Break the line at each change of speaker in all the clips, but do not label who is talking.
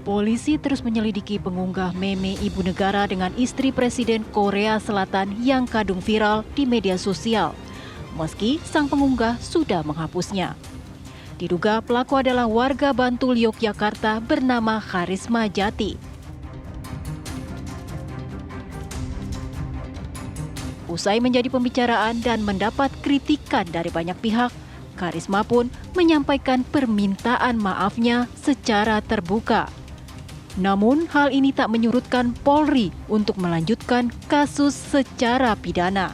Polisi terus menyelidiki pengunggah meme ibu negara dengan istri Presiden Korea Selatan yang kadung viral di media sosial, meski sang pengunggah sudah menghapusnya. Diduga pelaku adalah warga Bantul, Yogyakarta bernama Karisma Jati. Usai menjadi pembicaraan dan mendapat kritikan dari banyak pihak, Karisma pun menyampaikan permintaan maafnya secara terbuka. Namun hal ini tak menyurutkan Polri untuk melanjutkan kasus secara pidana.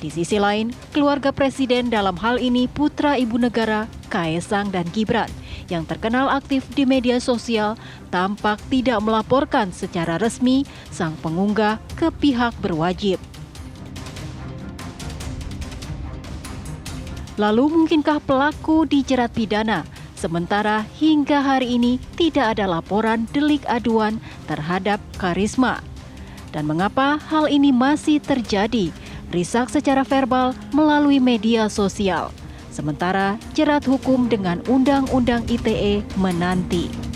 Di sisi lain, keluarga Presiden dalam hal ini putra ibu negara, Kaesang dan Gibran, yang terkenal aktif di media sosial, tampak tidak melaporkan secara resmi sang pengunggah ke pihak berwajib. Lalu mungkinkah pelaku dijerat pidana? Sementara hingga hari ini tidak ada laporan delik aduan terhadap Karisma. Dan mengapa hal ini masih terjadi? Risak secara verbal melalui media sosial. Sementara jerat hukum dengan Undang-Undang ITE menanti.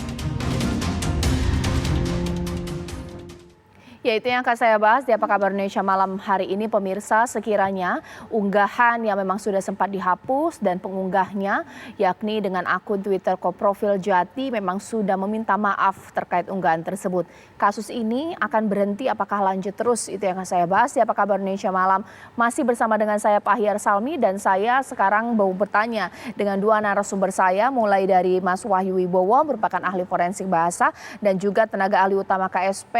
Ya, itu yang akan saya bahas di Apa Kabar Indonesia malam hari ini, pemirsa. Sekiranya unggahan yang memang sudah sempat dihapus dan pengunggahnya, yakni dengan akun Twitter Koprofil Jati, memang sudah meminta maaf terkait unggahan tersebut. Kasus ini akan berhenti, apakah lanjut terus? Itu yang akan saya bahas di Apa Kabar Indonesia malam. Masih bersama dengan saya Pahyar Salmi, dan saya sekarang mau bertanya dengan dua narasumber saya, mulai dari Mas Wahyu Wibowo, merupakan ahli forensik bahasa, dan juga tenaga ahli utama KSP,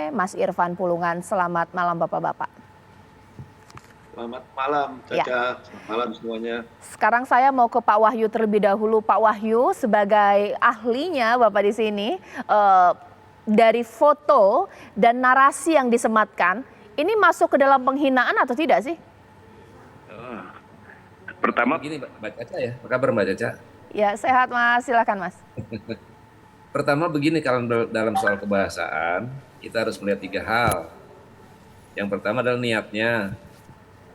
Mas Irfan Pulungan. Selamat malam Bapak-Bapak.
Selamat malam Caca, Selamat malam semuanya.
Sekarang saya mau ke Pak Wahyu terlebih dahulu. Pak Wahyu, sebagai ahlinya Bapak di sini, dari foto dan narasi yang disematkan, ini masuk ke dalam penghinaan atau tidak sih?
Pertama begini Mbak Caca ya, apa kabar Mbak Caca?
Ya, sehat Mas, silakan Mas.
Pertama begini, kalau dalam soal kebahasaan, kita harus melihat tiga hal. Yang pertama adalah niatnya.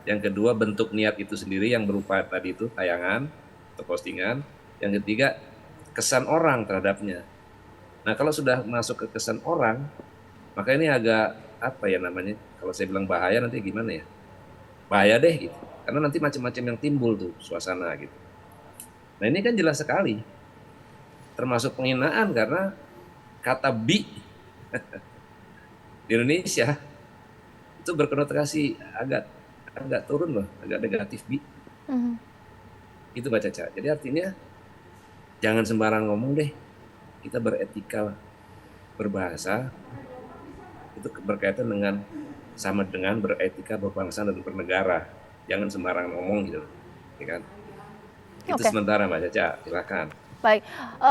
Yang kedua, bentuk niat itu sendiri yang berupa tadi itu tayangan atau postingan. Yang ketiga, kesan orang terhadapnya. Nah, kalau sudah masuk ke kesan orang, maka ini agak apa ya namanya? Kalau saya bilang bahaya, nanti gimana ya? Bahaya deh gitu. Karena nanti macam-macam yang timbul tuh suasana gitu. Nah, ini kan jelas sekali. Termasuk penghinaan karena kata bi di Indonesia itu berkonotasi agak turun loh, agak negatif bi. Itu Mbak Caca. Jadi artinya jangan sembarang ngomong deh. Kita beretika berbahasa itu berkaitan dengan sama dengan beretika berbangsa dan bernegara. Jangan sembarang ngomong gitu, ya kan? Itu sementara Mbak Caca, silakan.
Baik,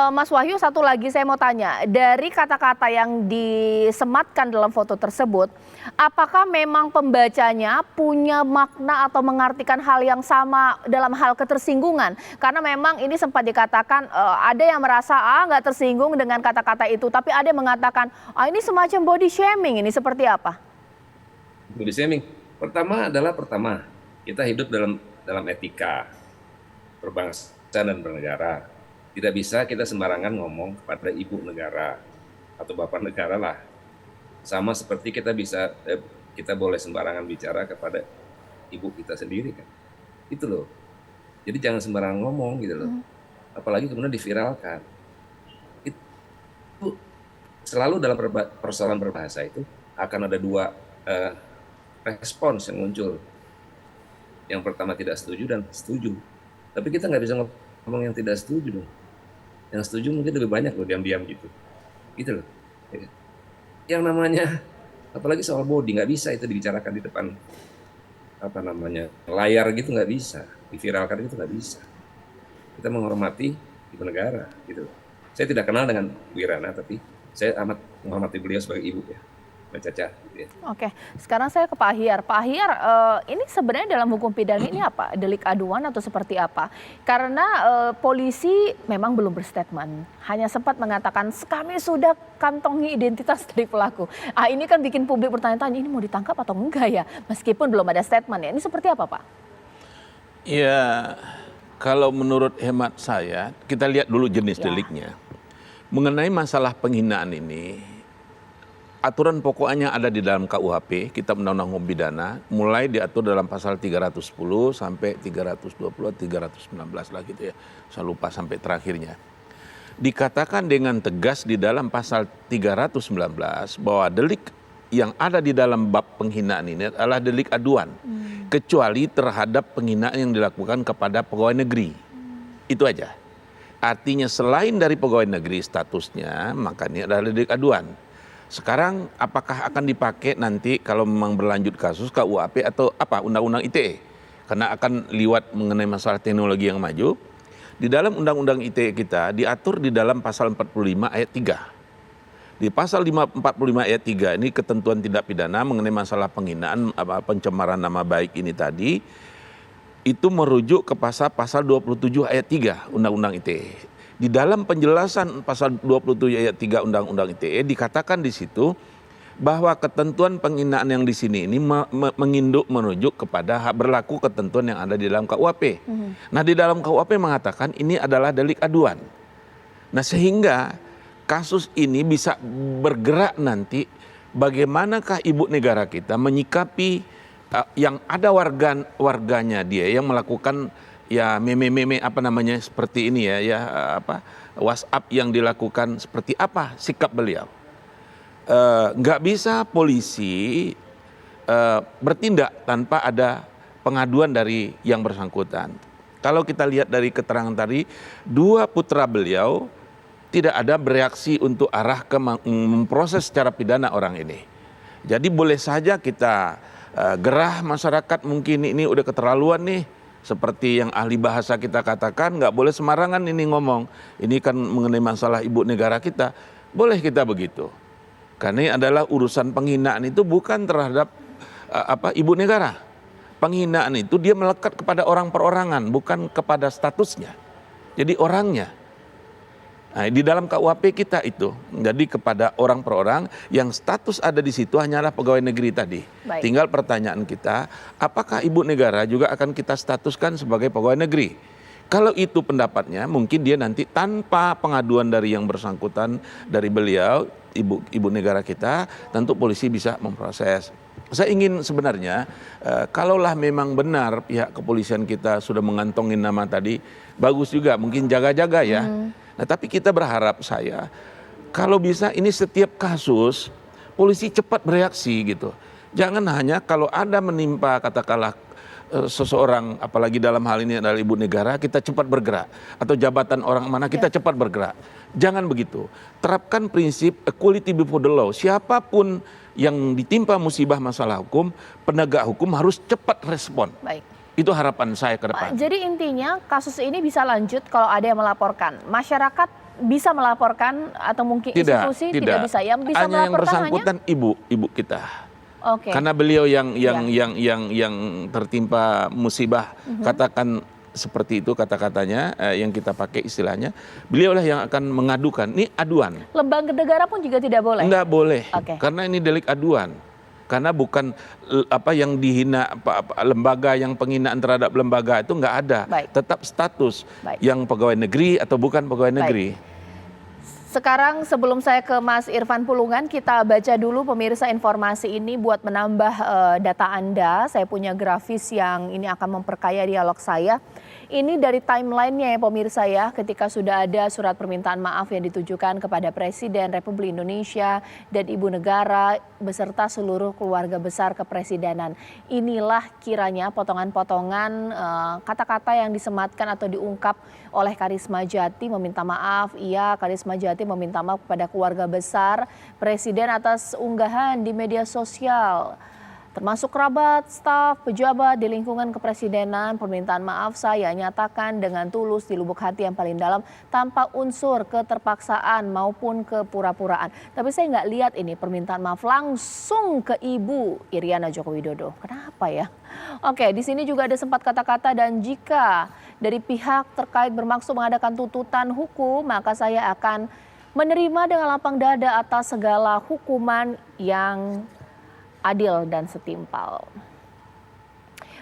Mas Wahyu, satu lagi saya mau tanya, dari kata-kata yang disematkan dalam foto tersebut, apakah memang pembacanya punya makna atau mengartikan hal yang sama dalam hal ketersinggungan? Karena memang ini sempat dikatakan ada yang merasa nggak tersinggung dengan kata-kata itu, tapi ada yang mengatakan ini semacam body shaming, ini seperti apa?
Body shaming, pertama kita hidup dalam etika berbangsa dan bernegara. Tidak bisa kita sembarangan ngomong kepada ibu negara atau bapak negara lah. Sama seperti kita boleh sembarangan bicara kepada ibu kita sendiri kan. Itu loh. Jadi jangan sembarangan ngomong gitu loh. Apalagi kemudian diviralkan. Itu selalu dalam persoalan berbahasa itu akan ada dua respons yang muncul. Yang pertama tidak setuju dan setuju. Tapi kita nggak bisa ngomong yang tidak setuju dong. Yang setuju mungkin lebih banyak loh, diam-diam gitu. Gitu loh. Yang namanya, apalagi soal body, nggak bisa itu dibicarakan di depan layar gitu, nggak bisa. Diviralkan itu nggak bisa. Kita menghormati ibu negara gitu. Saya tidak kenal dengan Bu Irana, tapi saya amat menghormati beliau sebagai ibu ya. Mbak Caca. Gitu ya.
Oke, sekarang saya ke Pak Ahyar. Pak Ahyar, ini sebenarnya dalam hukum pidana ini apa? Delik aduan atau seperti apa? Karena polisi memang belum berstatement. Hanya sempat mengatakan, kami sudah kantongi identitas dari pelaku. Ini kan bikin publik bertanya-tanya, ini mau ditangkap atau enggak ya? Meskipun belum ada statement ya. Ini seperti apa, Pak?
Ya, kalau menurut hemat saya, kita lihat dulu jenis deliknya. Mengenai masalah penghinaan ini, aturan pokoknya ada di dalam KUHP, Kitab Undang-Undang Hukum Pidana, mulai diatur dalam pasal 310 sampai 320, 319 lah gitu ya. Saya lupa sampai terakhirnya. Dikatakan dengan tegas di dalam pasal 319 bahwa delik yang ada di dalam bab penghinaan ini adalah delik aduan, kecuali terhadap penghinaan yang dilakukan kepada pegawai negeri. Itu aja. Artinya selain dari pegawai negeri statusnya, maka ini adalah delik aduan. Sekarang apakah akan dipakai nanti kalau memang berlanjut kasus KUHP atau apa Undang-Undang ITE? Karena akan liwat mengenai masalah teknologi yang maju. Di dalam Undang-Undang ITE kita diatur di dalam pasal 45 ayat 3. Di pasal 45 ayat 3 ini ketentuan tindak pidana mengenai masalah penghinaan, pencemaran nama baik ini tadi, itu merujuk ke pasal 27 ayat 3 Undang-Undang ITE. Di dalam penjelasan pasal 27 ayat 3 Undang-Undang ITE dikatakan di situ bahwa ketentuan penghinaan yang di sini ini merujuk kepada hak berlaku ketentuan yang ada di dalam KUHP. Nah, di dalam KUHP mengatakan ini adalah delik aduan. Nah, sehingga kasus ini bisa bergerak nanti bagaimanakah ibu negara kita menyikapi yang ada warganya dia yang melakukan ya meme apa namanya seperti ini ya WhatsApp yang dilakukan seperti apa sikap beliau. Nggak bisa polisi bertindak tanpa ada pengaduan dari yang bersangkutan. Kalau kita lihat dari keterangan tadi, dua putra beliau tidak ada bereaksi untuk arah ke memproses secara pidana orang ini. Jadi boleh saja kita gerah masyarakat mungkin ini udah keterlaluan nih. Seperti yang ahli bahasa kita katakan, nggak boleh sembarangan ini ngomong. Ini kan mengenai masalah ibu negara kita. Boleh kita begitu. Karena ini adalah urusan penghinaan itu bukan terhadap ibu negara. Penghinaan itu dia melekat kepada orang perorangan, bukan kepada statusnya. Jadi orangnya. Nah, di dalam KUHP kita itu, jadi kepada orang per orang yang status ada di situ hanyalah pegawai negeri tadi.
Baik.
Tinggal pertanyaan kita, apakah ibu negara juga akan kita statuskan sebagai pegawai negeri? Kalau itu pendapatnya, mungkin dia nanti tanpa pengaduan dari yang bersangkutan, dari beliau, ibu negara kita, tentu polisi bisa memproses. Saya ingin sebenarnya, kalaulah memang benar pihak kepolisian kita sudah mengantongin nama tadi, bagus juga, mungkin jaga-jaga ya. Nah, tapi kita berharap kalau bisa ini setiap kasus polisi cepat bereaksi gitu. Jangan hanya kalau ada menimpa katakanlah seseorang, apalagi dalam hal ini adalah ibu negara, kita cepat bergerak. Atau jabatan orang mana kita cepat bergerak. Jangan begitu. Terapkan prinsip equality before the law. Siapapun yang ditimpa musibah masalah hukum, penegak hukum harus cepat respon.
Baik.
Itu harapan saya ke depan.
Jadi intinya kasus ini bisa lanjut kalau ada yang melaporkan. Masyarakat bisa melaporkan atau mungkin institusi tidak bisa. Yang bisa
hanya yang bersangkutan ibu kita.
Oke.
Karena beliau yang tertimpa musibah, katakan seperti itu kata-katanya yang kita pakai istilahnya, beliaulah yang akan mengadukan. Ini aduan.
Lembaga negara pun juga tidak boleh.
Enggak boleh.
Oke.
Karena ini delik aduan. Karena bukan yang dihina lembaga yang penghinaan terhadap lembaga itu enggak ada.
Baik.
Tetap status
Baik.
yang pegawai negeri atau bukan pegawai negeri.
Sekarang sebelum saya ke Mas Irfan Pulungan, kita baca dulu pemirsa informasi ini buat menambah data Anda. Saya punya grafis yang ini akan memperkaya dialog saya. Ini dari timeline-nya ya pemirsa ya, ketika sudah ada surat permintaan maaf yang ditujukan kepada Presiden Republik Indonesia dan Ibu Negara beserta seluruh keluarga besar kepresidenan. Inilah kiranya potongan-potongan kata-kata yang disematkan atau diungkap oleh Karisma Jati meminta maaf. Iya, Karisma Jati meminta maaf kepada keluarga besar Presiden atas unggahan di media sosial. Termasuk kerabat, staf, pejabat di lingkungan kepresidenan, permintaan maaf saya nyatakan dengan tulus di lubuk hati yang paling dalam tanpa unsur keterpaksaan maupun kepura-puraan. Tapi saya nggak lihat ini permintaan maaf langsung ke Ibu Iriana Joko Widodo. Kenapa ya? Oke, di sini juga ada sempat kata-kata dan jika dari pihak terkait bermaksud mengadakan tuntutan hukum, maka saya akan menerima dengan lapang dada atas segala hukuman yang adil dan setimpal.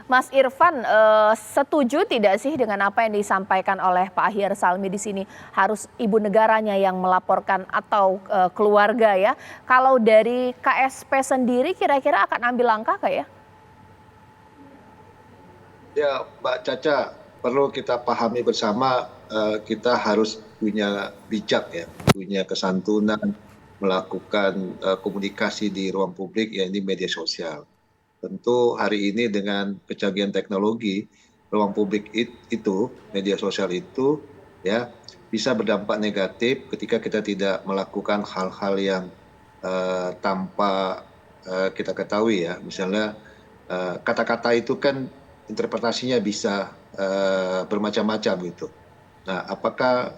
Mas Irfan, setuju tidak sih dengan apa yang disampaikan oleh Pak Ahyar Salmi di sini, harus ibu negaranya yang melaporkan atau keluarga ya? Kalau dari KSP sendiri kira-kira akan ambil langkah nggak ya?
Ya, Mbak Caca, perlu kita pahami bersama, kita harus punya bijak ya, punya kesantunan melakukan komunikasi di ruang publik, ya ini media sosial. Tentu hari ini dengan kecanggihan teknologi, ruang publik itu, media sosial itu, ya bisa berdampak negatif ketika kita tidak melakukan hal-hal yang tanpa kita ketahui ya. Misalnya kata-kata itu kan interpretasinya bisa bermacam-macam gitu. Nah, apakah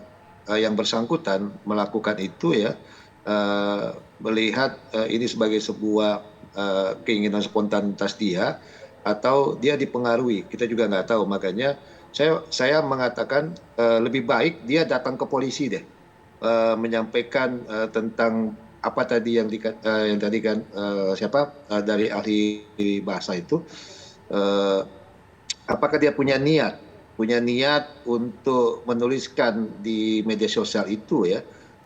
yang bersangkutan melakukan itu ya melihat ini sebagai sebuah keinginan spontanitas dia atau dia dipengaruhi, kita juga nggak tahu. Makanya saya mengatakan lebih baik dia datang ke polisi deh, menyampaikan tentang apa tadi yang tadi kan dari ahli bahasa itu, apakah dia punya niat untuk menuliskan di media sosial itu ya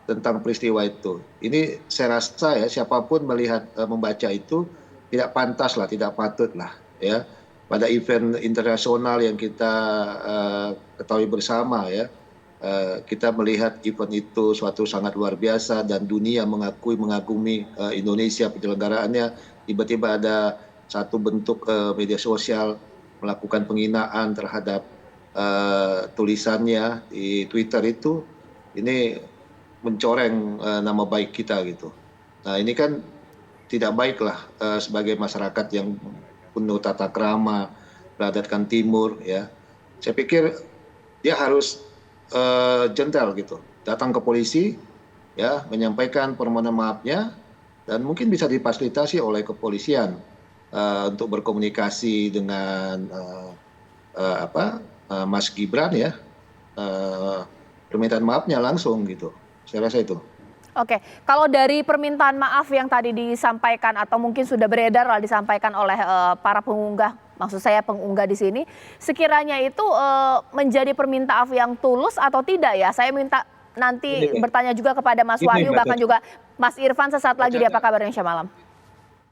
tentang peristiwa itu. Ini saya rasa ya siapapun melihat membaca itu tidak pantas lah, tidak patut lah ya. Pada event internasional yang kita ketahui bersama ya, kita melihat event itu suatu sangat luar biasa dan dunia mengagumi Indonesia penyelenggaraannya. Tiba-tiba ada satu bentuk media sosial melakukan penghinaan terhadap tulisannya di Twitter itu, ini mencoreng nama baik kita gitu. Nah ini kan tidak baik lah sebagai masyarakat yang penuh tata krama, beradatkan timur ya. Saya pikir dia harus gentle gitu, datang ke polisi ya, menyampaikan permohonan maafnya dan mungkin bisa difasilitasi oleh kepolisian untuk berkomunikasi dengan Mas Gibran ya, permintaan maafnya langsung gitu. Saya rasa itu.
Oke, kalau dari permintaan maaf yang tadi disampaikan atau mungkin sudah beredar lah disampaikan oleh para pengunggah, maksud saya pengunggah di sini, sekiranya itu menjadi permintaan maaf yang tulus atau tidak ya? Saya minta nanti bertanya juga kepada Mas Wahyu, bahkan juga Mas Irfan sesaat lagi di Apa Kabar Indonesia Malam.